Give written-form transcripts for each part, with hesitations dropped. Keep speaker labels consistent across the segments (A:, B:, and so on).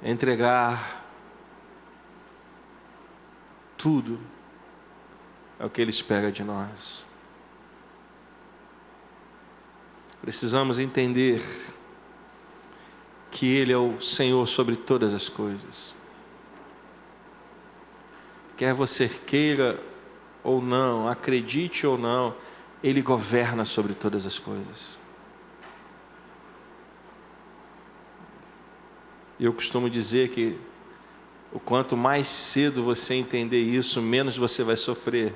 A: entregar tudo, é o que Ele espera de nós. Precisamos entender que Ele é o Senhor sobre todas as coisas. Quer você queira ou não, acredite ou não, Ele governa sobre todas as coisas. E eu costumo dizer que o quanto mais cedo você entender isso, menos você vai sofrer.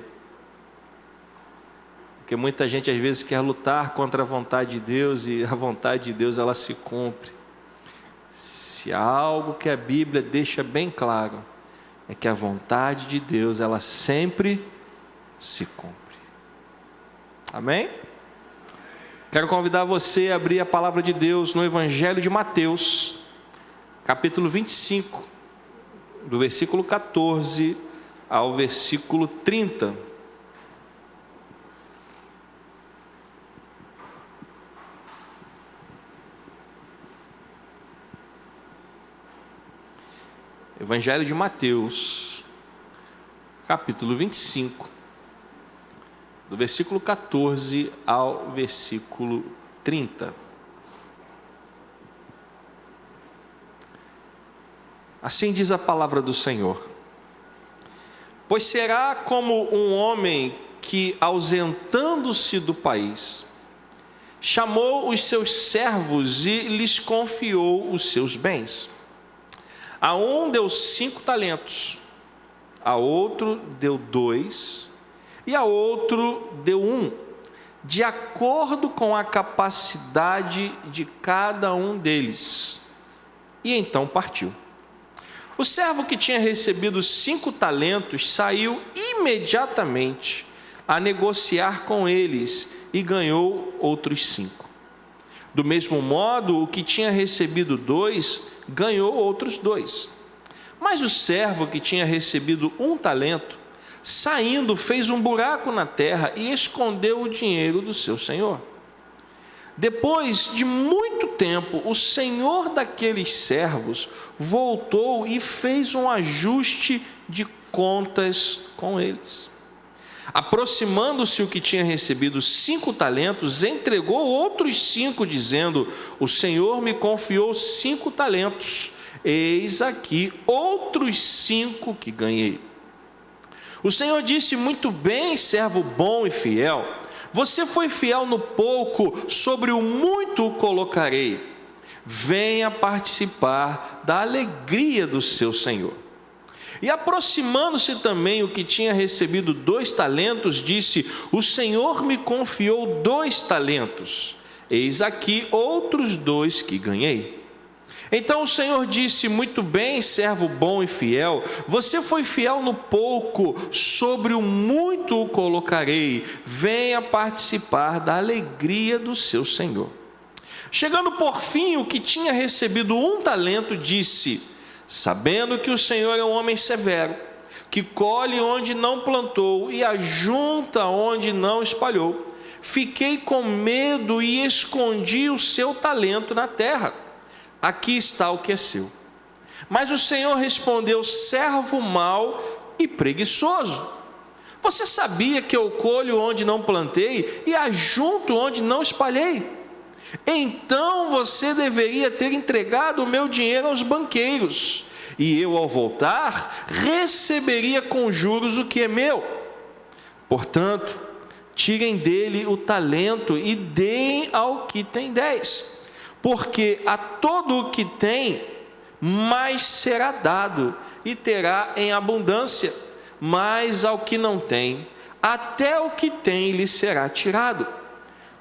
A: Porque muita gente às vezes quer lutar contra a vontade de Deus, e a vontade de Deus ela se cumpre. Se há algo que a Bíblia deixa bem claro, é que a vontade de Deus ela sempre se cumpre. Amém? Quero convidar você a abrir a palavra de Deus no Evangelho de Mateus, capítulo 25, do versículo 14 ao versículo 30. Evangelho de Mateus, capítulo 25, do versículo 14 ao versículo 30. Assim diz a palavra do Senhor: pois será como um homem que, ausentando-se do país, chamou os seus servos e lhes confiou os seus bens. A um deu 5 talentos, a outro deu 2, e a outro deu 1, de acordo com a capacidade de cada um deles. E então partiu. O servo que tinha recebido 5 talentos saiu imediatamente a negociar com eles e ganhou outros 5. Do mesmo modo, o que tinha recebido 2 ganhou outros 2. Mas o servo que tinha recebido 1 talento, saindo, fez um buraco na terra e escondeu o dinheiro do seu senhor. Depois de muito tempo, o senhor daqueles servos voltou e fez um ajuste de contas com eles. Aproximando-se o que tinha recebido 5 talentos, entregou outros 5, dizendo: o Senhor me confiou 5 talentos, eis aqui outros 5 que ganhei. O Senhor disse: muito bem, servo bom e fiel, você foi fiel no pouco, sobre o muito o colocarei. Venha participar da alegria do seu Senhor. E aproximando-se também o que tinha recebido 2 talentos, disse: o Senhor me confiou 2 talentos, eis aqui outros 2 que ganhei. Então o Senhor disse: muito bem, servo bom e fiel, você foi fiel no pouco, sobre o muito o colocarei, venha participar da alegria do seu Senhor. Chegando por fim o que tinha recebido 1 talento, disse: sabendo que o Senhor é um homem severo, que colhe onde não plantou e ajunta onde não espalhou, fiquei com medo e escondi o seu talento na terra. Aqui está o que é seu. Mas o Senhor respondeu: servo mau e preguiçoso, você sabia que eu colho onde não plantei e ajunto onde não espalhei? Então você deveria ter entregado o meu dinheiro aos banqueiros, e eu, ao voltar, receberia com juros o que é meu. Portanto, tirem dele o talento e deem ao que tem 10, porque a todo o que tem, mais será dado, e terá em abundância, mas ao que não tem, até o que tem lhe será tirado.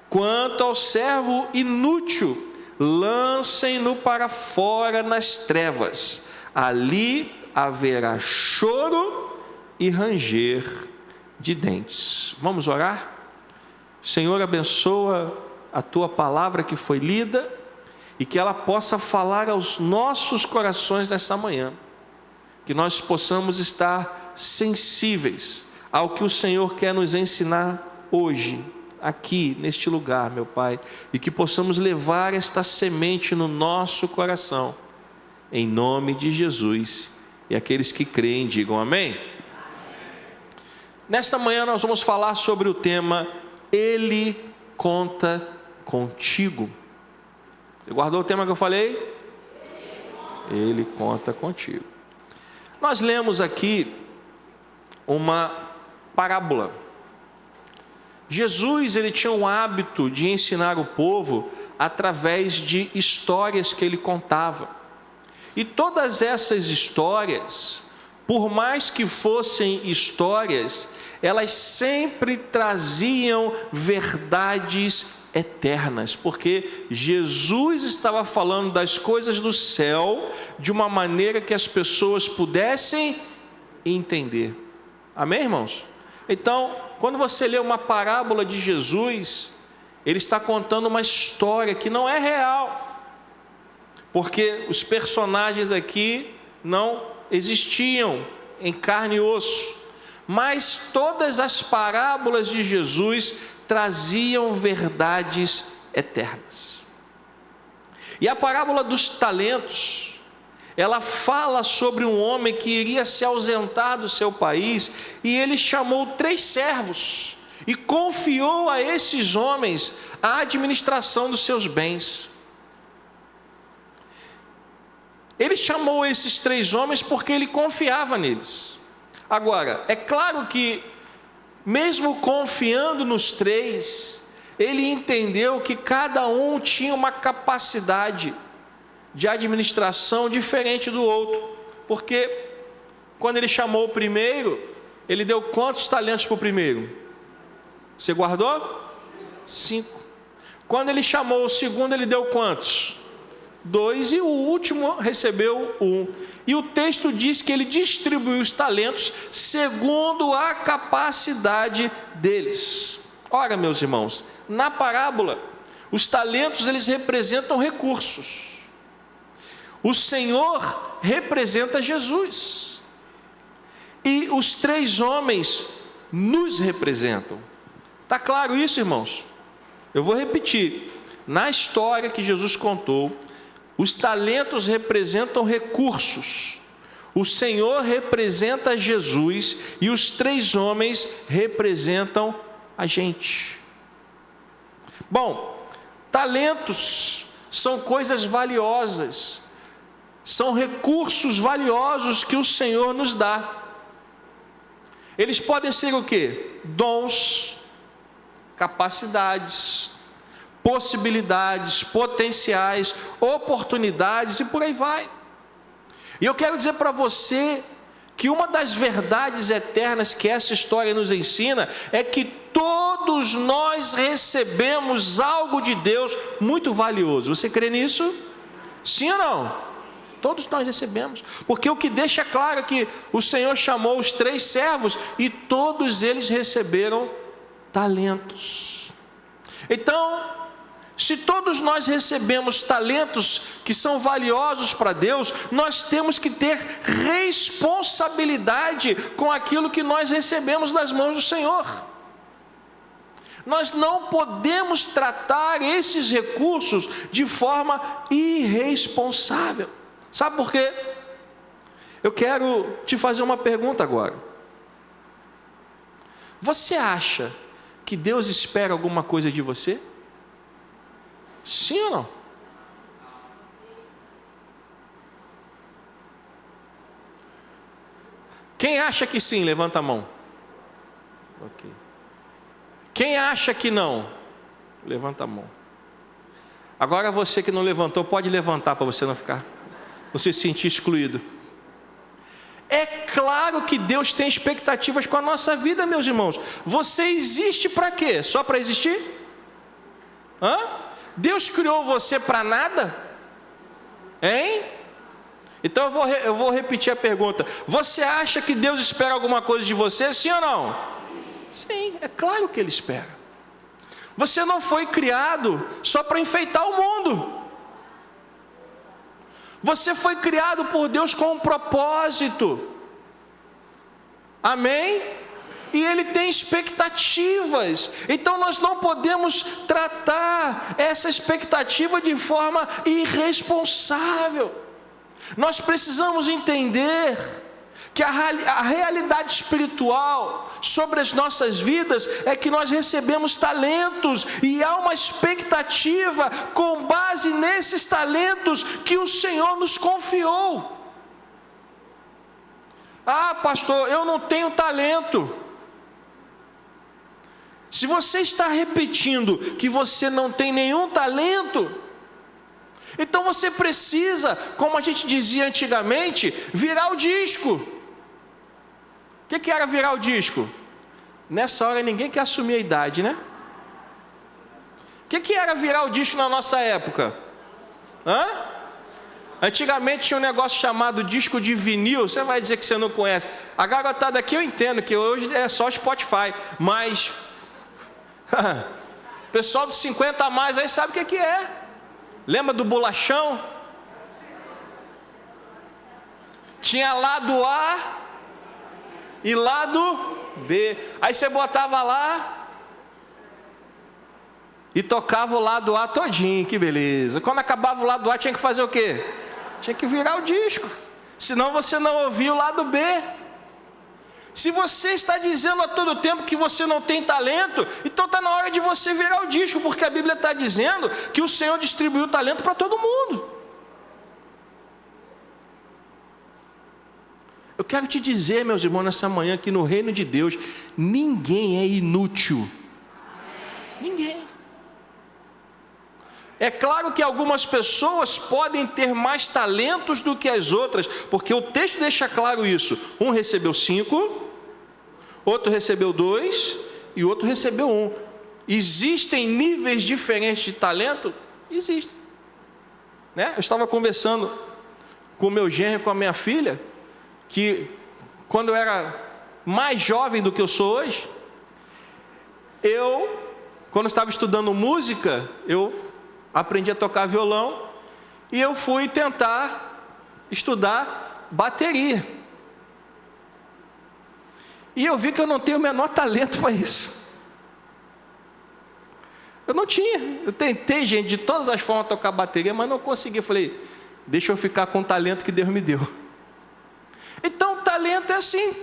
A: Quanto ao servo inútil, lancem-no para fora nas trevas, ali haverá choro e ranger de dentes. Vamos orar? Senhor, abençoa a tua palavra que foi lida, e que ela possa falar aos nossos corações nessa manhã, que nós possamos estar sensíveis ao que o Senhor quer nos ensinar hoje, aqui neste lugar, meu Pai, e que possamos levar esta semente no nosso coração, em nome de Jesus. E aqueles que creem, digam amém. Nesta manhã nós vamos falar sobre o tema Ele conta contigo. Você guardou o tema que eu falei? Ele conta contigo. Nós lemos aqui uma parábola. Jesus, ele tinha o hábito de ensinar o povo através de histórias que ele contava. E todas essas histórias, por mais que fossem histórias, elas sempre traziam verdades eternas, porque Jesus estava falando das coisas do céu de uma maneira que as pessoas pudessem entender. Amém, irmãos? Então, quando você lê uma parábola de Jesus, ele está contando uma história que não é real, porque os personagens aqui não existiam em carne e osso, mas todas as parábolas de Jesus traziam verdades eternas. E a parábola dos talentos, ela fala sobre um homem que iria se ausentar do seu país, e ele chamou 3 servos e confiou a esses homens a administração dos seus bens. Ele chamou esses 3 homens porque ele confiava neles. Agora, é claro que, mesmo confiando nos 3, ele entendeu que cada um tinha uma capacidade de administração diferente do outro, porque quando ele chamou o primeiro, ele deu quantos talentos para o primeiro? Você guardou? 5. Quando ele chamou o segundo, ele deu quantos? 2, e o último recebeu 1. E o texto diz que ele distribuiu os talentos segundo a capacidade deles. Ora, meus irmãos, na parábola, os talentos eles representam recursos. O Senhor representa Jesus. E os 3 homens nos representam. Está claro isso, irmãos? Eu vou repetir. Na história que Jesus contou, os talentos representam recursos. O Senhor representa Jesus e os 3 homens representam a gente. Bom, talentos são coisas valiosas. São recursos valiosos que o Senhor nos dá. Eles podem ser o quê? Dons, capacidades, possibilidades, potenciais, oportunidades e por aí vai. E eu quero dizer para você que uma das verdades eternas que essa história nos ensina é que todos nós recebemos algo de Deus muito valioso. Você crê nisso? Sim ou não? Todos nós recebemos, porque o que deixa claro é que o Senhor chamou os 3 servos e todos eles receberam talentos. Então, se todos nós recebemos talentos que são valiosos para Deus, nós temos que ter responsabilidade com aquilo que nós recebemos das mãos do Senhor. Nós não podemos tratar esses recursos de forma irresponsável. Sabe por quê? Eu quero te fazer uma pergunta agora. Você acha que Deus espera alguma coisa de você? Sim ou não? Quem acha que sim, levanta a mão. Ok. Quem acha que não, levanta a mão. Agora você que não levantou, pode levantar para você não se sentir excluído. É claro que Deus tem expectativas com a nossa vida, meus irmãos. Você existe para quê? Só para existir? Deus criou você para nada? Hein? Então eu vou repetir a pergunta. Você acha que Deus espera alguma coisa de você, sim ou não? Sim, é claro que Ele espera. Você não foi criado só para enfeitar o mundo. Você foi criado por Deus com um propósito. Amém? E Ele tem expectativas. Então nós não podemos tratar essa expectativa de forma irresponsável. Nós precisamos entender que a realidade espiritual sobre as nossas vidas é que nós recebemos talentos e há uma expectativa com base nesses talentos que o Senhor nos confiou. Ah, pastor, eu não tenho talento. Se você está repetindo que você não tem nenhum talento, então você precisa, como a gente dizia antigamente, virar o disco. O que era virar o disco? Nessa hora ninguém quer assumir a idade, né? O que era virar o disco na nossa época? Antigamente tinha um negócio chamado disco de vinil. Você vai dizer que você não conhece. A garotada aqui eu entendo que hoje é só Spotify, mas o pessoal dos 50 a mais aí sabe o que é. Lembra do bolachão? Tinha lado A e lado B. Aí você botava lá e tocava o lado A todinho, que beleza. Quando acabava o lado A tinha que fazer o quê? Tinha que virar o disco, senão você não ouvia o lado B. Se você está dizendo a todo tempo que você não tem talento, então está na hora de você virar o disco, porque a Bíblia está dizendo que o Senhor distribuiu talento para todo mundo. Eu quero te dizer, meus irmãos, nessa manhã, que no reino de Deus, ninguém é inútil. Ninguém. É claro que algumas pessoas podem ter mais talentos do que as outras, porque o texto deixa claro isso. Um recebeu 5, outro recebeu 2 e outro recebeu 1. Existem níveis diferentes de talento? Existem. Né? Eu estava conversando com o meu genro e com a minha filha, que quando eu era mais jovem do que eu sou hoje, quando estava estudando música, eu aprendi a tocar violão e eu fui tentar estudar bateria. E eu vi que eu não tenho o menor talento para isso. Eu não tinha. Eu tentei, gente, de todas as formas tocar bateria, mas não consegui. Eu falei, deixa eu ficar com o talento que Deus me deu. Então, o talento é assim.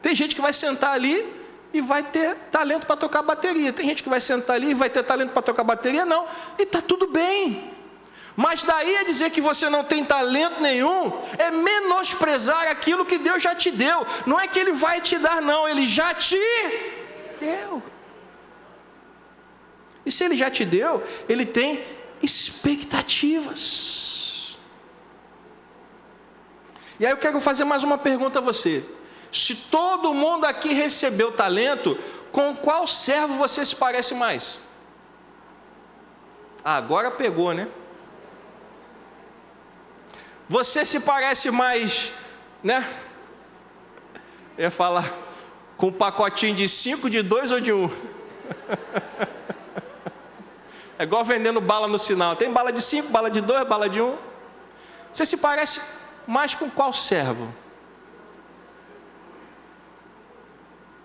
A: Tem gente que vai sentar ali e vai ter talento para tocar bateria. Tem gente que vai sentar ali e vai ter talento para tocar bateria, não. E está tudo bem. Mas daí a dizer que você não tem talento nenhum, é menosprezar aquilo que Deus já te deu. Não é que Ele vai te dar, não. Ele já te deu. E se Ele já te deu, Ele tem expectativas. E aí eu quero fazer mais uma pergunta a você. Se todo mundo aqui recebeu talento, com qual servo você se parece mais? Agora pegou, né? Você se parece mais, né? Eu ia falar, com um pacotinho de 5, de 2 ou de 1? É igual vendendo bala no sinal. Tem bala de 5, bala de 2, bala de 1. Você se parece mais com qual servo?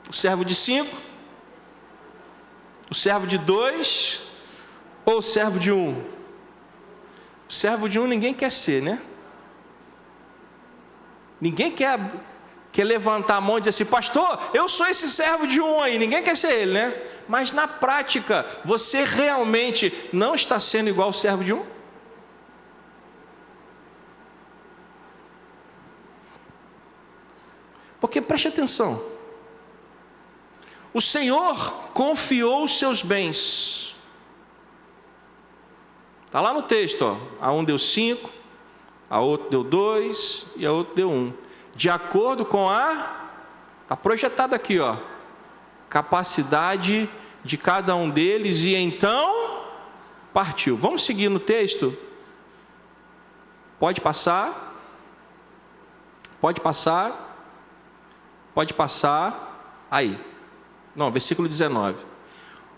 A: O servo de 5, o servo de 2 ou o servo de 1? O servo de 1 ninguém quer ser, né? Ninguém quer levantar a mão e dizer assim, pastor, eu sou esse servo de 1 aí. Ninguém quer ser ele, né? Mas na prática, você realmente não está sendo igual ao servo de 1? Porque preste atenção, o Senhor confiou os seus bens. Está lá no texto, ó. A um deu 5, a outro deu 2 e a outro deu 1. De acordo com está projetado aqui, ó, capacidade de cada um deles, e então partiu. Vamos seguir no texto? Pode passar. Pode passar. Pode passar. Aí. Não, versículo 19.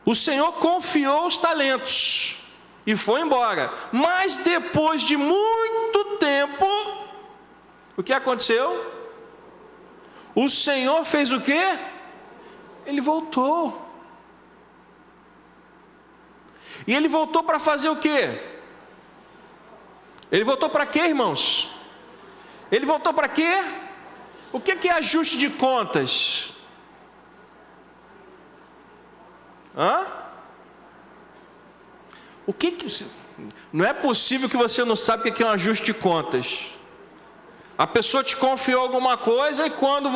A: O Senhor confiou os talentos e foi embora. Mas depois de muito tempo, o que aconteceu? O Senhor fez o quê? Ele voltou. E ele voltou para fazer o quê? Ele voltou para quê, irmãos? Ele voltou para quê? O que é ajuste de contas? Não é possível que você não sabe o que é um ajuste de contas. A pessoa te confiou alguma coisa e quando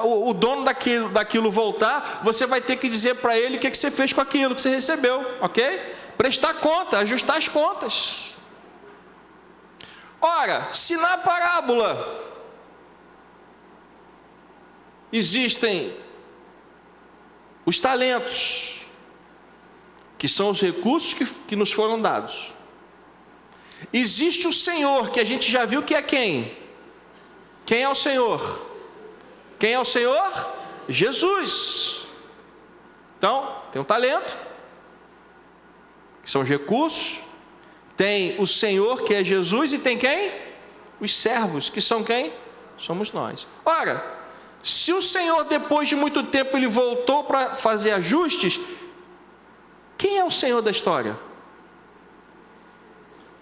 A: o dono daquilo voltar, você vai ter que dizer para ele o que você fez com aquilo que você recebeu, ok? Prestar conta, ajustar as contas. Ora, se na parábola existem os talentos, que são os recursos que nos foram dados, existe o Senhor, que a gente já viu que é quem? Quem é o Senhor? Quem é o Senhor? Jesus. Então, tem o talento, que são os recursos, tem o Senhor, que é Jesus, e tem quem? Os servos, que são quem? Somos nós. Ora, se o Senhor, depois de muito tempo, ele voltou para fazer ajustes, quem é o Senhor da história?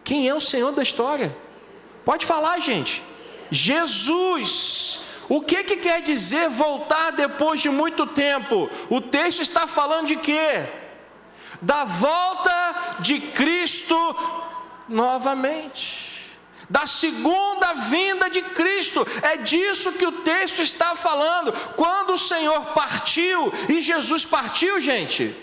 A: Quem é o Senhor da história? Pode falar, gente. Jesus. O que quer dizer voltar depois de muito tempo? O texto está falando de quê? Da volta de Cristo novamente. Da segunda vinda de Cristo. É disso que o texto está falando. Quando o Senhor partiu, e Jesus partiu, gente,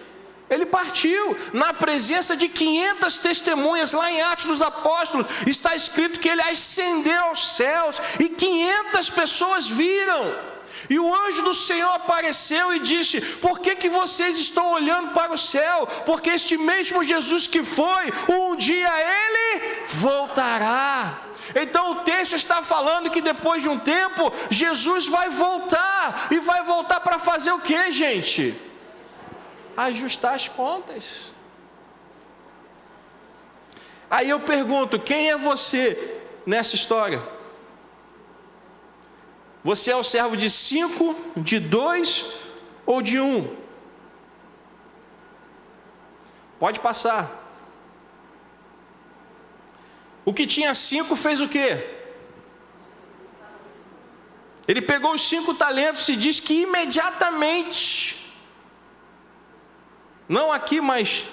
A: ele partiu na presença de 500 testemunhas. Lá em Atos dos Apóstolos está escrito que ele ascendeu aos céus e 500 pessoas viram. E o anjo do Senhor apareceu e disse: por que vocês estão olhando para o céu? Porque este mesmo Jesus que foi, um dia ele voltará. Então o texto está falando que depois de um tempo, Jesus vai voltar. E vai voltar para fazer o que, gente? Ajustar as contas. Aí eu pergunto: quem é você nessa história? Você é o servo de 5, de 2 ou de 1? Pode passar. O que tinha 5 fez o quê? Ele pegou os 5 talentos e diz que imediatamente, não aqui, mas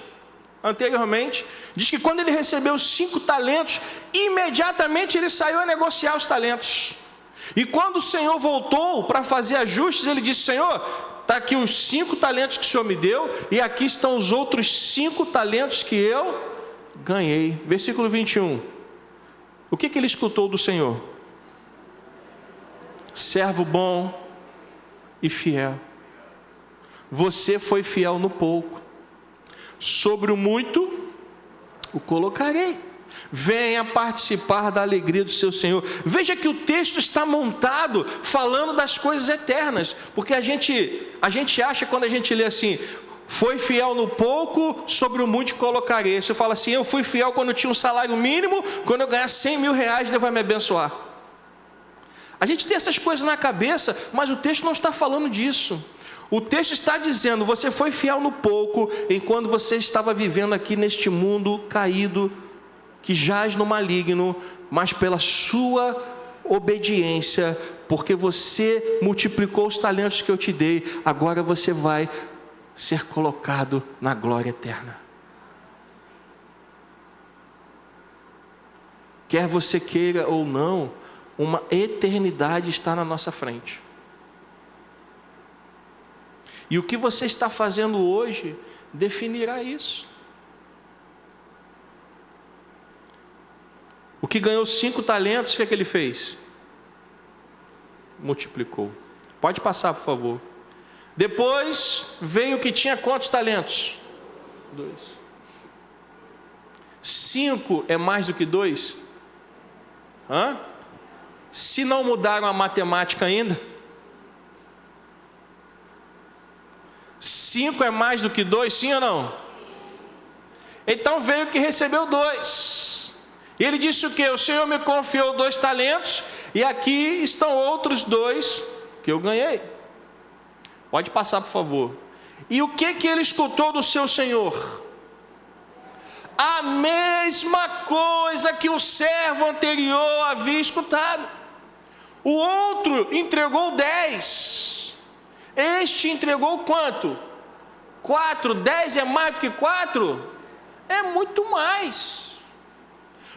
A: anteriormente, diz que quando ele recebeu os 5 talentos, imediatamente ele saiu a negociar os talentos. E quando o Senhor voltou para fazer ajustes, ele disse: Senhor, está aqui os 5 talentos que o Senhor me deu, e aqui estão os outros 5 talentos que eu ganhei. Versículo 21. O que ele escutou do Senhor? Servo bom e fiel. Você foi fiel no pouco, sobre o muito o colocarei. Venha participar da alegria do seu Senhor. Veja que o texto está montado falando das coisas eternas, porque a gente acha, quando a gente lê assim: foi fiel no pouco, sobre o muito colocarei. Você fala assim: eu fui fiel quando eu tinha um salário mínimo, quando eu ganhar 100 mil reais, Deus vai me abençoar. A gente tem essas coisas na cabeça, mas o texto não está falando disso. O texto está dizendo: você foi fiel no pouco, enquanto você estava vivendo aqui neste mundo caído, que jaz no maligno, mas pela sua obediência, porque você multiplicou os talentos que eu te dei, agora você vai ser colocado na glória eterna. Quer você queira ou não, uma eternidade está na nossa frente. E o que você está fazendo hoje definirá isso. O que ganhou 5 talentos, o que ele fez? Multiplicou. Pode passar, por favor. Depois veio o que tinha quantos talentos? 2. 5 é mais do que 2? Se não mudaram a matemática ainda, 5 é mais do que 2, sim ou não? Então veio o que recebeu 2. E ele disse o quê? O Senhor me confiou 2 talentos, e aqui estão outros 2 que eu ganhei. Pode passar, por favor. E o que ele escutou do seu Senhor? a mesma coisa que o servo anterior havia escutado. O outro entregou 10. Este entregou quanto? 4. 10 é mais do que 4? É muito mais.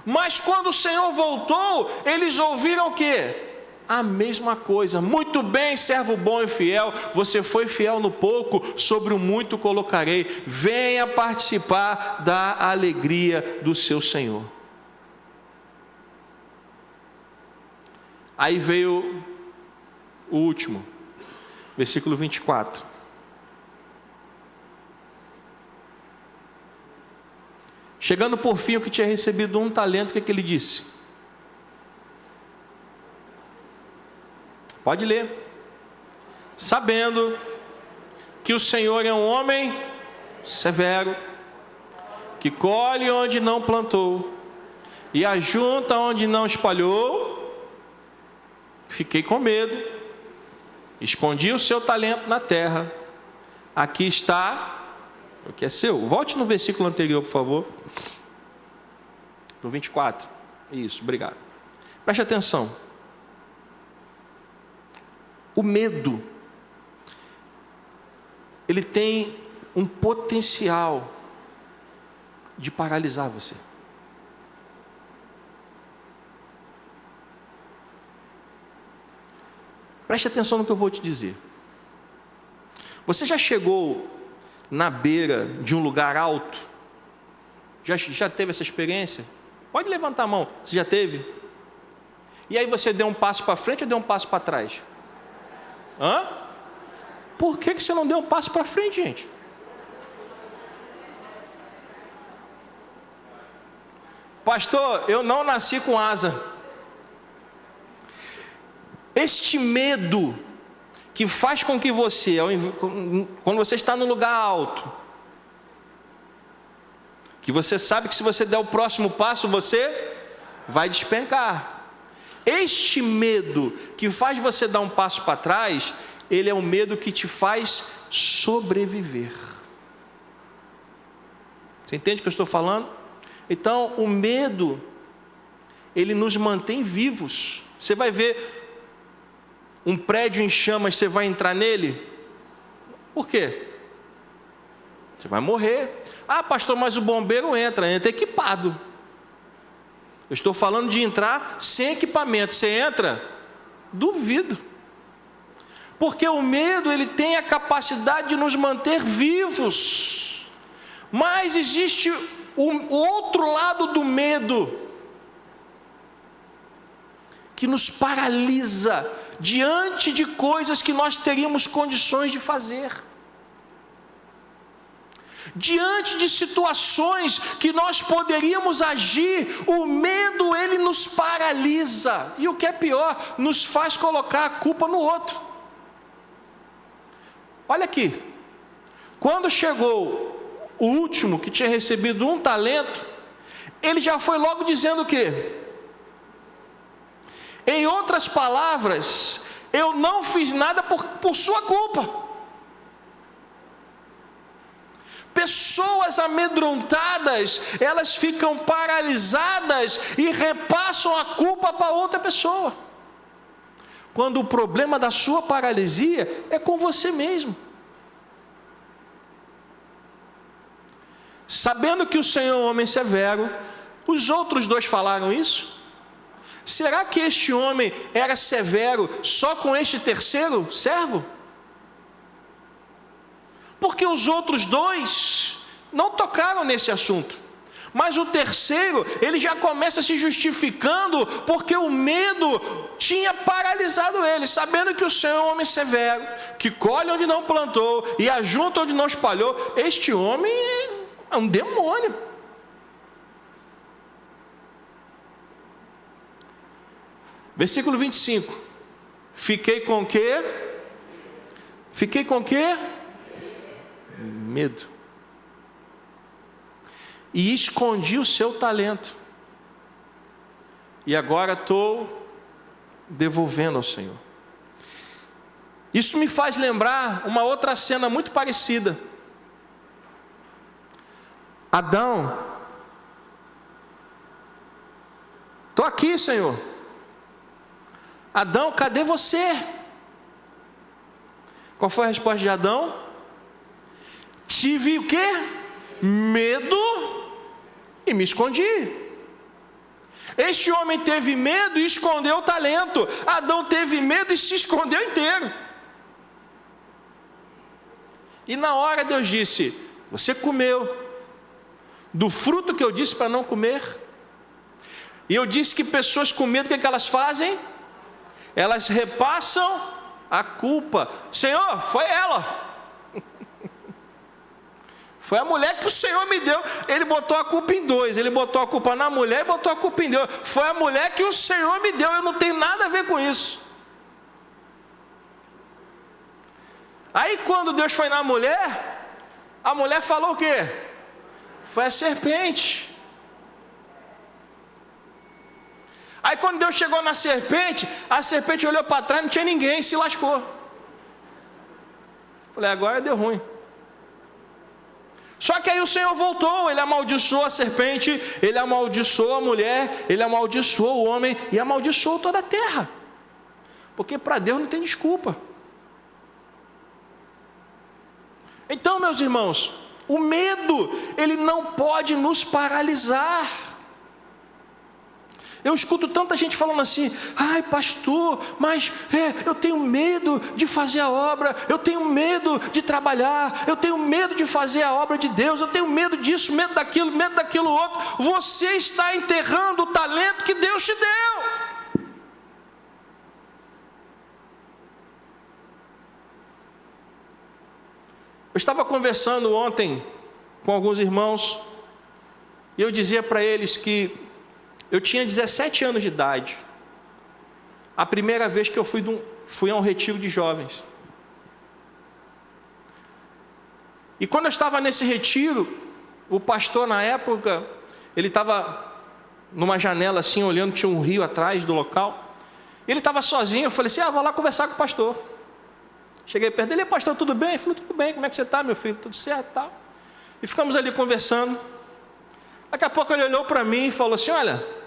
A: Mas quando o Senhor voltou, eles ouviram o quê? A mesma coisa. Muito bem, servo bom e fiel, você foi fiel no pouco, sobre o muito colocarei. Venha participar da alegria do seu Senhor. Aí veio o último, versículo 24. Chegando por fim o que tinha recebido 1 talento, o que ele disse? Pode ler. Sabendo que o Senhor é um homem severo, que colhe onde não plantou e ajunta onde não espalhou, fiquei com medo, escondi o seu talento na terra, aqui está o que é seu. Volte no versículo anterior, por favor, no 24, isso, obrigado. Preste atenção. O medo, ele tem um potencial de paralisar você. Preste atenção no que eu vou te dizer. Você já chegou na beira de um lugar alto? Já teve essa experiência? Pode levantar a mão, você já teve? E aí você deu um passo para frente ou deu um passo para trás? Hã? Por que você não deu um passo para frente, gente? Pastor, eu não nasci com asa. Este medo que faz com que você, quando você está num lugar alto, que você sabe que se você der o próximo passo, você vai despencar. Este medo que faz você dar um passo para trás, ele é um medo que te faz sobreviver. Você entende o que eu estou falando? Então, o medo, ele nos mantém vivos. Você vai ver um prédio em chamas, você vai entrar nele? Por quê? Você vai morrer. Ah, pastor, mas o bombeiro entra equipado. Eu estou falando de entrar sem equipamento. Você entra? Duvido. Porque o medo, ele tem a capacidade de nos manter vivos. Mas existe o outro lado do medo, que nos paralisa diante de coisas que nós teríamos condições de fazer. Diante de situações que nós poderíamos agir, o medo, ele nos paralisa. E o que é pior, nos faz colocar a culpa no outro. Olha aqui. Quando chegou o último, que tinha recebido 1 talento, ele já foi logo dizendo o quê? Em outras palavras, eu não fiz nada por sua culpa. Pessoas amedrontadas, elas ficam paralisadas e repassam a culpa para outra pessoa, quando o problema da sua paralisia é com você mesmo. Sabendo que o Senhor é um homem severo, os outros 2 falaram isso? Será que este homem era severo só com este terceiro servo? Porque os outros 2 não tocaram nesse assunto. Mas o terceiro, ele já começa se justificando, porque o medo tinha paralisado ele, sabendo que o Senhor é um homem severo, que colhe onde não plantou e ajunta onde não espalhou. Este homem é um demônio. Versículo 25. Fiquei com o quê? Fiquei com o quê? Medo. E escondi o seu talento. E agora estou devolvendo ao Senhor. Isso me faz lembrar uma outra cena muito parecida. Adão, Estou aqui, Senhor. Adão, cadê você? Qual foi a resposta de Adão? Tive o quê? Medo e me escondi. Este homem teve medo e escondeu o talento. Adão teve medo e se escondeu inteiro. E na hora Deus disse: você comeu do fruto que eu disse para não comer. E eu disse que pessoas com medo, o que elas fazem? Elas repassam a culpa. Senhor, foi ela. Foi a mulher que o Senhor me deu. Ele botou a culpa em dois. Ele botou a culpa na mulher e botou a culpa em Deus. Foi a mulher que o Senhor me deu. Eu não tenho nada a ver com isso. Aí quando Deus foi na mulher, a mulher falou o quê? Foi a serpente. Aí quando Deus chegou na serpente, a serpente olhou para trás, não tinha ninguém, se lascou. Falei, agora deu ruim. Só que aí o Senhor voltou, Ele amaldiçoou a serpente, Ele amaldiçoou a mulher, Ele amaldiçoou o homem e amaldiçoou toda a terra. Porque para Deus não tem desculpa. Então, meus irmãos, o medo, ele não pode nos paralisar. Eu escuto tanta gente falando assim: ai pastor, mas eu tenho medo de fazer a obra, eu tenho medo de trabalhar, eu tenho medo de fazer a obra de Deus, eu tenho medo disso, medo daquilo outro. Você está enterrando o talento que Deus te deu. Eu estava conversando ontem com alguns irmãos, e eu dizia para eles que eu tinha 17 anos de idade, a primeira vez que eu fui a um retiro de jovens. E quando eu estava nesse retiro, o pastor na época, ele estava numa janela assim, olhando, tinha um rio atrás do local. Ele estava sozinho, eu falei assim, vou lá conversar com o pastor. Cheguei perto dele, pastor, tudo bem? Ele falou, tudo bem, como é que você está, meu filho? Tudo certo, tal. E ficamos ali conversando. Daqui a pouco ele olhou para mim e falou assim, olha,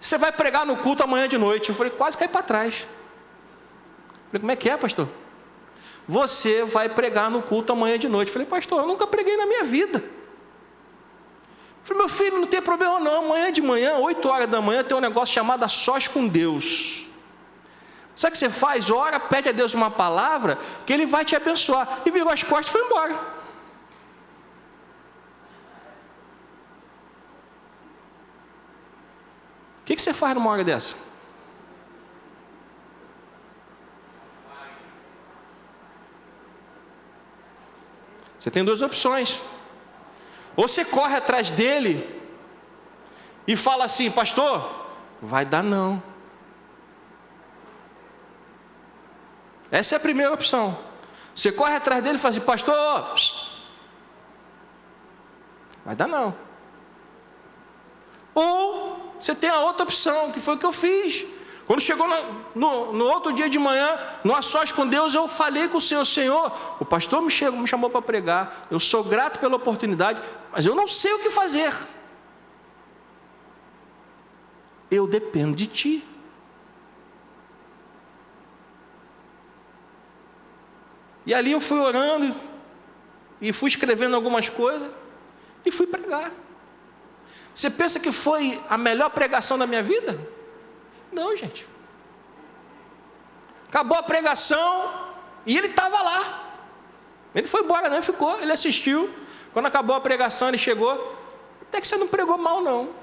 A: você vai pregar no culto amanhã de noite. Eu falei, quase caí para trás. Eu falei, como é que é, pastor? Você vai pregar no culto amanhã de noite. Eu falei, pastor, eu nunca preguei na minha vida. Eu falei, meu filho, não tem problema não, amanhã de manhã, 8 horas da manhã, tem um negócio chamado a sós com Deus. Sabe o que você faz? Ora, pede a Deus uma palavra, que Ele vai te abençoar. E virou as costas e foi embora. O que você faz numa hora dessa? Você tem duas opções. Ou você corre atrás dele e fala assim, pastor, vai dar não. Essa é a primeira opção. Você corre atrás dele e fala assim, pastor, vai dar não. Ou você tem a outra opção, que foi o que eu fiz. Quando chegou no outro dia de manhã, no a sós com Deus, eu falei com o Senhor, o pastor me chamou para pregar, eu sou grato pela oportunidade, mas eu não sei o que fazer. Eu dependo de ti. E ali eu fui orando, e fui escrevendo algumas coisas, e fui pregar. Você pensa que foi a melhor pregação da minha vida? Não, gente. Acabou a pregação, e ele estava lá. Ele foi embora, não ficou, ele assistiu. Quando acabou a pregação, ele chegou, até que você não pregou mal, não.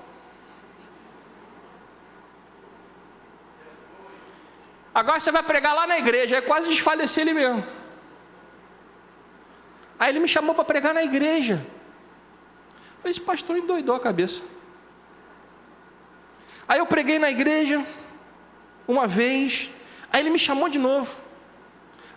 A: Agora você vai pregar lá na igreja, é quase desfalecer ele mesmo. Aí ele me chamou para pregar na igreja. Eu falei, esse pastor endoidou a cabeça. Aí eu preguei na igreja uma vez, aí ele me chamou de novo.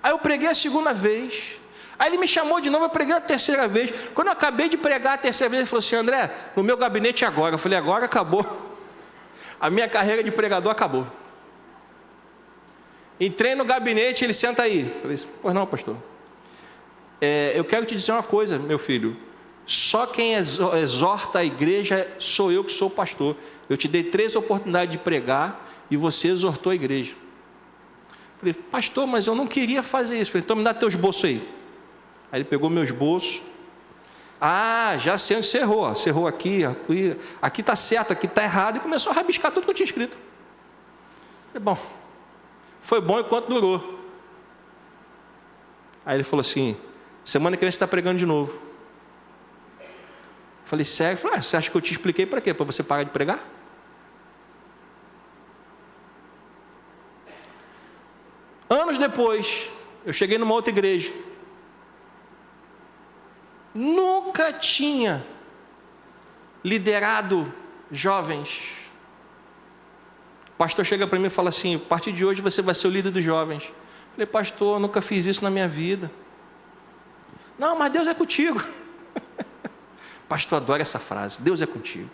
A: Aí eu preguei a segunda vez. Aí ele me chamou de novo, eu preguei a terceira vez. Quando eu acabei de pregar a terceira vez, ele falou assim, André, no meu gabinete agora. Eu falei, agora acabou. A minha carreira de pregador acabou. Entrei no gabinete, ele senta aí. Eu falei, pois não, pastor. Eu quero te dizer uma coisa, meu filho. só quem exorta a igreja sou eu que sou o pastor. Eu te dei 3 oportunidades de pregar e você exortou a igreja. Falei, pastor, mas eu não queria fazer isso. Falei, então me dá teu esboço aí. Aí ele pegou meu esboço. Ah, já sei onde você errou. Você errou aqui está certo, aqui está errado. E começou a rabiscar tudo que eu tinha escrito. Falei, bom, foi bom enquanto durou. Aí ele falou assim, semana que vem você está pregando de novo. Falei, sério? Falei, você acha que eu te expliquei para quê? Para você parar de pregar? Anos depois, eu cheguei numa outra igreja. Nunca tinha liderado jovens. O pastor chega para mim e fala assim, a partir de hoje você vai ser o líder dos jovens. Falei, pastor, eu nunca fiz isso na minha vida. Não, mas Deus é contigo. Pastor, adora essa frase, Deus é contigo.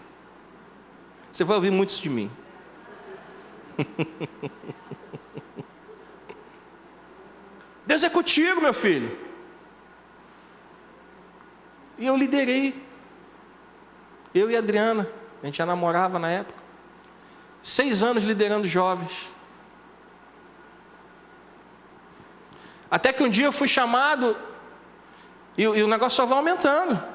A: Você vai ouvir muito isso de mim. Deus é contigo, meu filho. E eu liderei. Eu e a Adriana, a gente já namorava na época. 6 anos liderando jovens. Até que um dia eu fui chamado e o negócio só vai aumentando.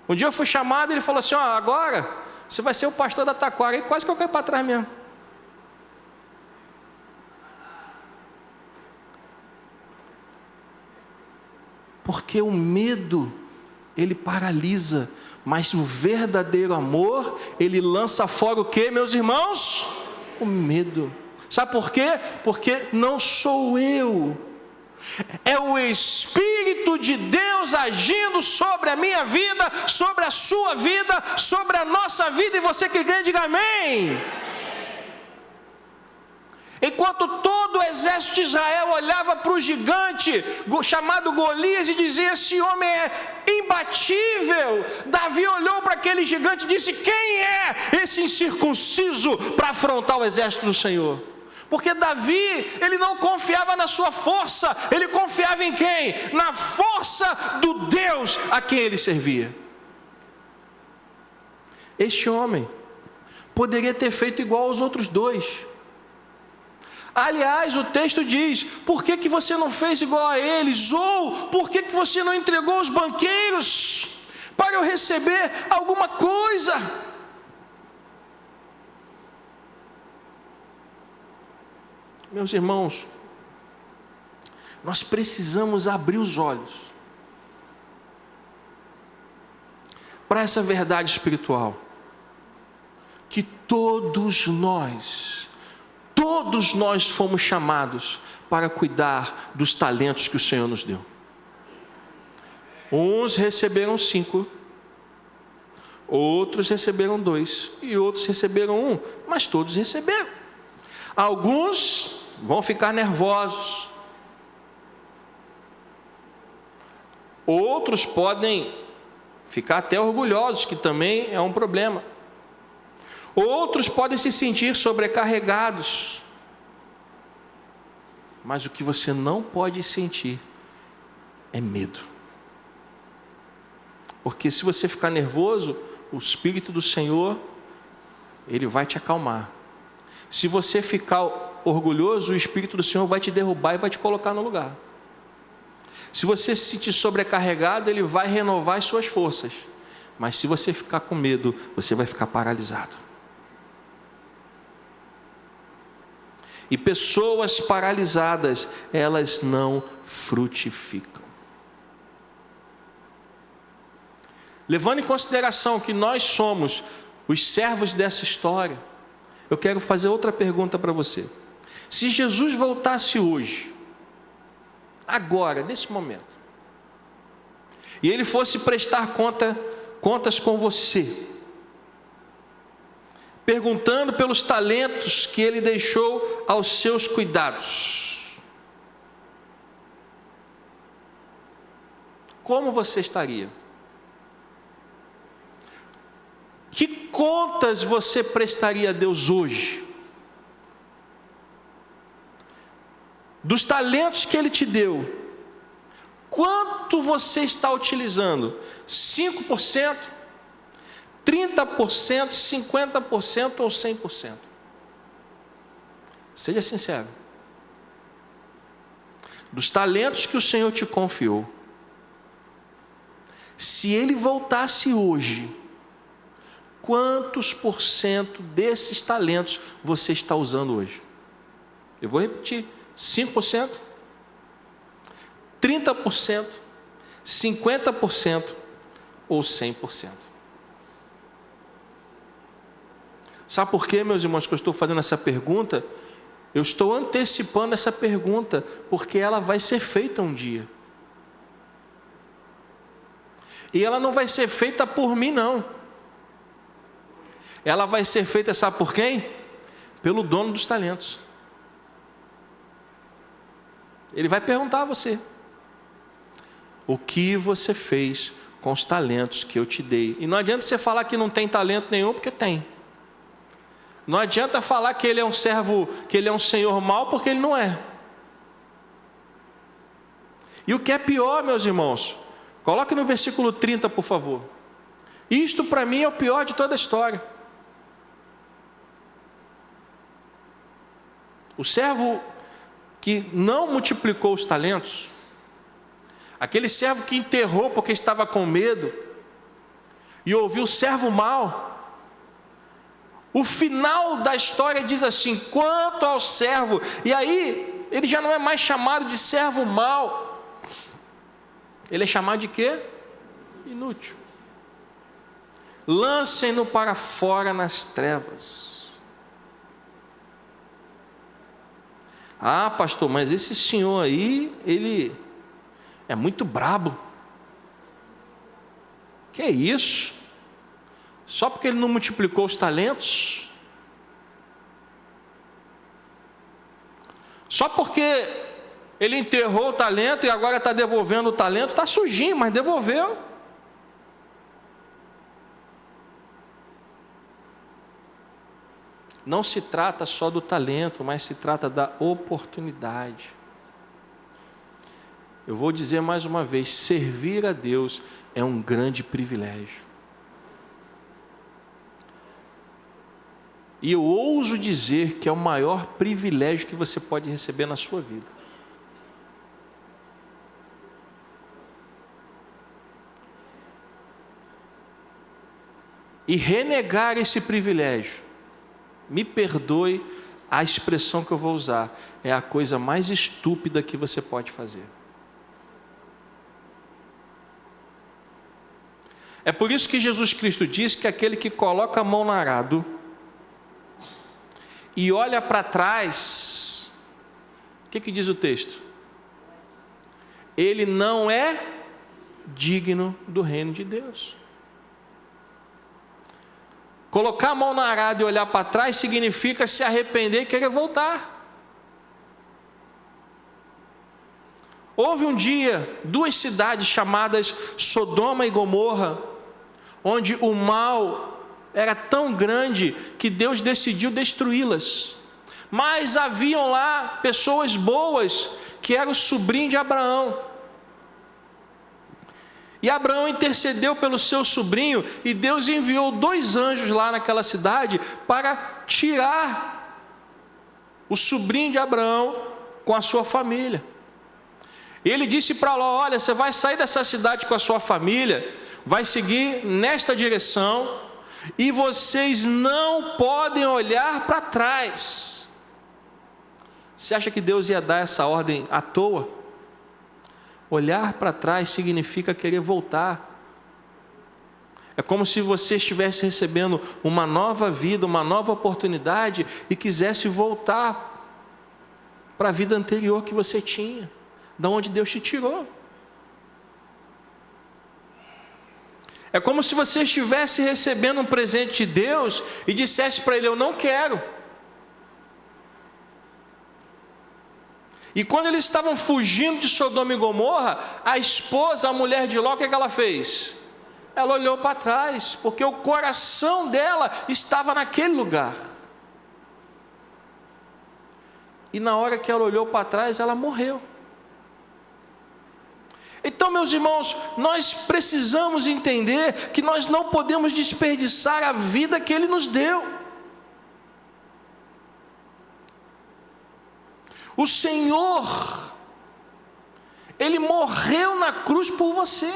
A: Um dia eu fui chamado e ele falou assim, ó, agora você vai ser o pastor da Taquara. E quase que eu caí para trás mesmo. Porque o medo, ele paralisa, mas o verdadeiro amor, ele lança fora o quê, meus irmãos? O medo. Sabe por quê? Porque não sou eu, é o Espírito de Deus agindo sobre a minha vida, sobre a sua vida, sobre a nossa vida, e você que crê, diga amém. Enquanto todo o exército de Israel olhava para o gigante chamado Golias e dizia, esse homem é imbatível, Davi olhou para aquele gigante e disse, quem é esse incircunciso para afrontar o exército do Senhor? Porque Davi, ele não confiava na sua força, ele confiava em quem? Na força do Deus a quem ele servia. Este homem poderia ter feito igual aos outros 2. Aliás, o texto diz, por que você não fez igual a eles? Ou, por que você não entregou os banqueiros para eu receber alguma coisa? Meus irmãos, nós precisamos abrir os olhos para essa verdade espiritual, que todos nós fomos chamados para cuidar dos talentos que o Senhor nos deu. Uns receberam 5, outros receberam 2, e outros receberam 1, mas todos receberam. Alguns vão ficar nervosos, outros podem ficar até orgulhosos, que também é um problema. Outros podem se sentir sobrecarregados, mas o que você não pode sentir é medo, porque se você ficar nervoso, o Espírito do Senhor, ele vai te acalmar. Se você ficar orgulhoso, o Espírito do Senhor vai te derrubar e vai te colocar no lugar. Se você se sentir sobrecarregado, ele vai renovar as suas forças, mas se você ficar com medo, você vai ficar paralisado. E pessoas paralisadas, elas não frutificam. Levando em consideração que nós somos os servos dessa história, eu quero fazer outra pergunta para você. Se Jesus voltasse hoje, agora, nesse momento, e ele fosse prestar contas com você, perguntando pelos talentos que ele deixou aos seus cuidados, como você estaria? Que contas você prestaria a Deus hoje? Dos talentos que ele te deu, quanto você está utilizando? 5%, 30%, 50% ou 100%? Seja sincero. Dos talentos que o Senhor te confiou, se Ele voltasse hoje, quantos por cento desses talentos você está usando hoje? Eu vou repetir: 5%, 30%, 50% ou 100%? Sabe por quê, meus irmãos, que eu estou fazendo essa pergunta? Eu estou antecipando essa pergunta, porque ela vai ser feita um dia. E ela não vai ser feita por mim, não. Ela vai ser feita, sabe por quem? Pelo dono dos talentos. Ele vai perguntar a você: o que você fez com os talentos que eu te dei? E não adianta você falar que não tem talento nenhum, porque tem. Não adianta falar que ele é um servo, que ele é um senhor mau, porque ele não é. E o que é pior, meus irmãos, coloque no versículo 30, por favor. Isto para mim é o pior de toda a história. O servo que não multiplicou os talentos, aquele servo que enterrou porque estava com medo, e ouviu o servo mau, o final da história diz assim: quanto ao servo, e aí ele já não é mais chamado de servo mau, ele é chamado de quê? Inútil. Lancem-no para fora nas trevas. Ah, pastor, mas esse senhor aí, ele é muito brabo. Que é isso? Só porque ele não multiplicou os talentos? Só porque ele enterrou o talento e agora está devolvendo o talento? Está sujinho, mas devolveu. Não se trata só do talento, mas se trata da oportunidade. Eu vou dizer mais uma vez: servir a Deus é um grande privilégio. E eu ouso dizer que é o maior privilégio que você pode receber na sua vida. E renegar esse privilégio, me perdoe a expressão que eu vou usar, é a coisa mais estúpida que você pode fazer. É por isso que Jesus Cristo diz que aquele que coloca a mão no arado e olha para trás, o que diz o texto? Ele não é digno do reino de Deus. Colocar a mão no arado e olhar para trás significa se arrepender e querer voltar. Houve um dia, duas cidades chamadas Sodoma e Gomorra, onde o mal era tão grande que Deus decidiu destruí-las. Mas haviam lá pessoas boas, que eram o sobrinho de Abraão. E Abraão intercedeu pelo seu sobrinho, e Deus enviou 2 anjos lá naquela cidade para tirar o sobrinho de Abraão com a sua família. Ele disse para Ló: olha, você vai sair dessa cidade com a sua família, vai seguir nesta direção, e vocês não podem olhar para trás. Você acha que Deus ia dar essa ordem à toa? Olhar para trás significa querer voltar. É como se você estivesse recebendo uma nova vida, uma nova oportunidade, e quisesse voltar para a vida anterior que você tinha, da onde Deus te tirou. É como se você estivesse recebendo um presente de Deus e dissesse para Ele: eu não quero. E quando eles estavam fugindo de Sodoma e Gomorra, a esposa, a mulher de Ló, o que ela fez? Ela olhou para trás, porque o coração dela estava naquele lugar. E na hora que ela olhou para trás, ela morreu. Então, meus irmãos, nós precisamos entender que nós não podemos desperdiçar a vida que Ele nos deu. O Senhor, Ele morreu na cruz por você.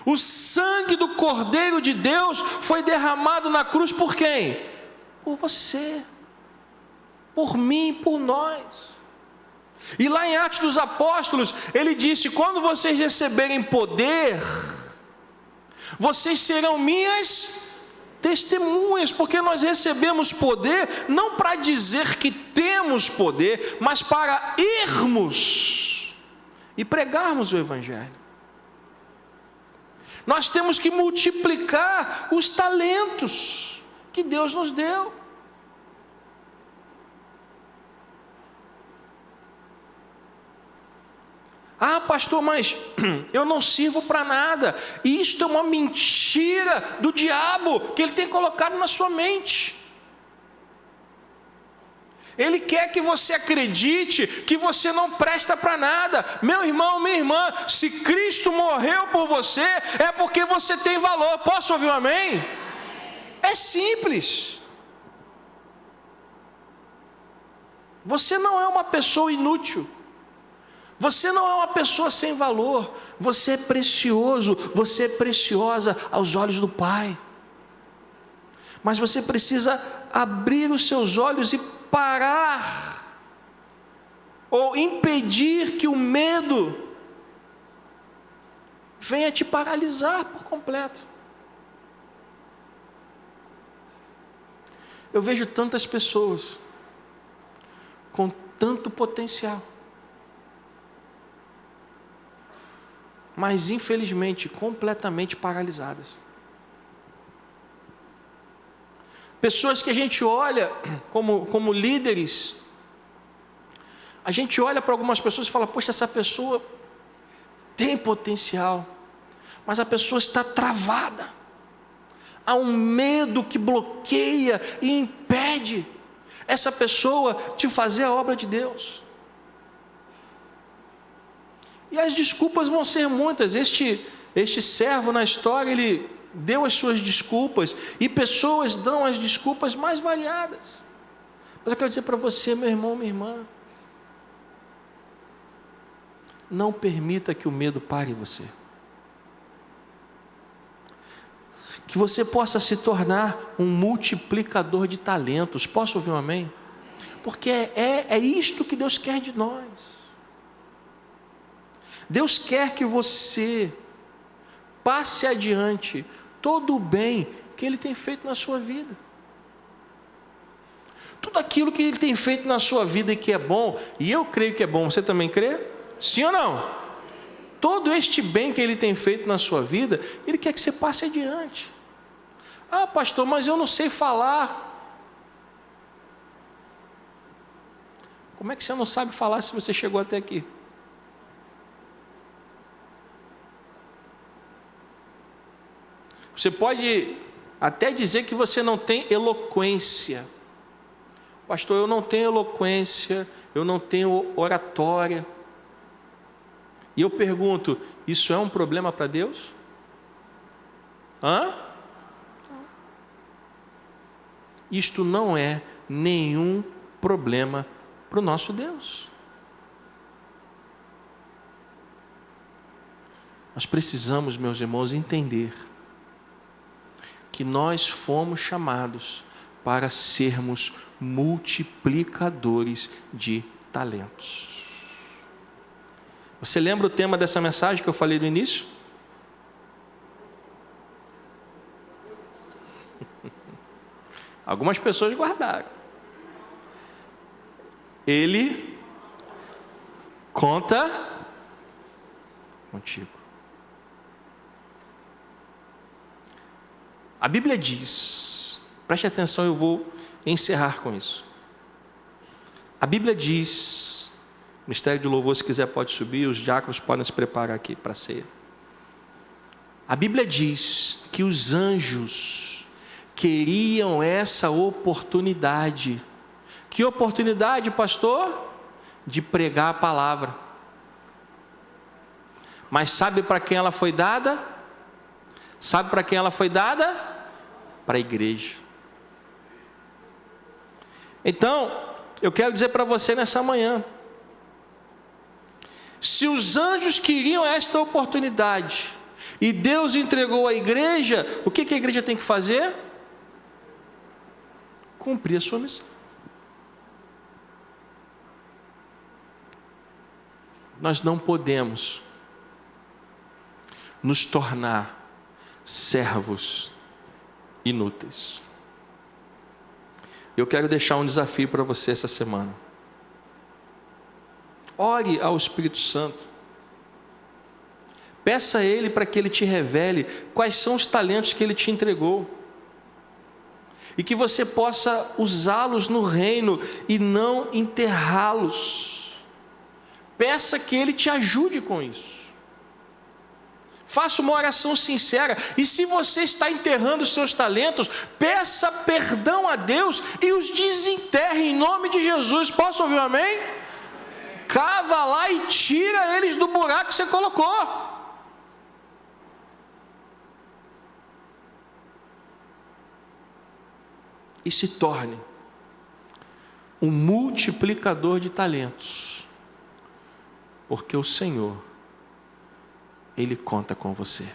A: O sangue do Cordeiro de Deus foi derramado na cruz por quem? Por você, por mim, por nós. E lá em Atos dos Apóstolos, ele disse: quando vocês receberem poder, vocês serão minhas testemunhas, porque nós recebemos poder, não para dizer que temos poder, mas para irmos e pregarmos o Evangelho. Nós temos que multiplicar os talentos que Deus nos deu. Ah, pastor, mas eu não sirvo para nada. E isto é uma mentira do diabo que ele tem colocado na sua mente. Ele quer que você acredite que você não presta para nada. Meu irmão, minha irmã, se Cristo morreu por você, é porque você tem valor. Posso ouvir um amém? É simples. Você não é uma pessoa inútil. Você não é uma pessoa sem valor. Você é precioso, você é preciosa aos olhos do Pai. Mas você precisa abrir os seus olhos e parar, ou impedir que o medo venha te paralisar por completo. Eu vejo tantas pessoas com tanto potencial, mas infelizmente completamente paralisadas. Pessoas que a gente olha como líderes, a gente olha para algumas pessoas e fala: poxa, essa pessoa tem potencial, mas a pessoa está travada. Há um medo que bloqueia e impede essa pessoa de fazer a obra de Deus. E as desculpas vão ser muitas. Este servo na história, ele deu as suas desculpas, e pessoas dão as desculpas mais variadas. Mas eu quero dizer para você, meu irmão, minha irmã, não permita que o medo pare você. Que você possa se tornar um multiplicador de talentos. Posso ouvir um amém? Porque é isto que Deus quer de nós. Deus quer que você passe adiante todo o bem que Ele tem feito na sua vida. Tudo aquilo que Ele tem feito na sua vida e que é bom, e eu creio que é bom, você também crê? Sim ou não? Todo este bem que Ele tem feito na sua vida, Ele quer que você passe adiante. Ah, pastor, mas eu não sei falar. Como é que você não sabe falar se você chegou até aqui? Você pode até dizer que você não tem eloquência. Pastor, eu não tenho eloquência, eu não tenho oratória. E eu pergunto, isso é um problema para Deus? Isto não é nenhum problema para o nosso Deus. Nós precisamos, meus irmãos, entender que nós fomos chamados para sermos multiplicadores de talentos. Você lembra o tema dessa mensagem que eu falei no início? Algumas pessoas guardaram. Ele conta contigo. A Bíblia diz, preste atenção, eu vou encerrar com isso. A Bíblia diz, o Ministério de Louvor, se quiser pode subir, os diáconos podem se preparar aqui para a ceia. A Bíblia diz que os anjos queriam essa oportunidade. Que oportunidade, pastor? De pregar a palavra. Mas sabe para quem ela foi dada? Sabe para quem ela foi dada? Para a igreja. Então, eu quero dizer para você nessa manhã, se os anjos queriam esta oportunidade, e Deus entregou à igreja, o que a igreja tem que fazer? Cumprir a sua missão. Nós não podemos nos tornar servos inúteis. Eu quero deixar um desafio para você essa semana. Ore ao Espírito Santo. Peça a Ele para que Ele te revele quais são os talentos que Ele te entregou. E que você possa usá-los no reino e não enterrá-los. Peça que Ele te ajude com isso. Faça uma oração sincera. E se você está enterrando os seus talentos, peça perdão a Deus e os desenterre em nome de Jesus. Posso ouvir um amém? Cava lá e tira eles do buraco que você colocou. E se torne um multiplicador de talentos, porque o Senhor, Ele conta com você.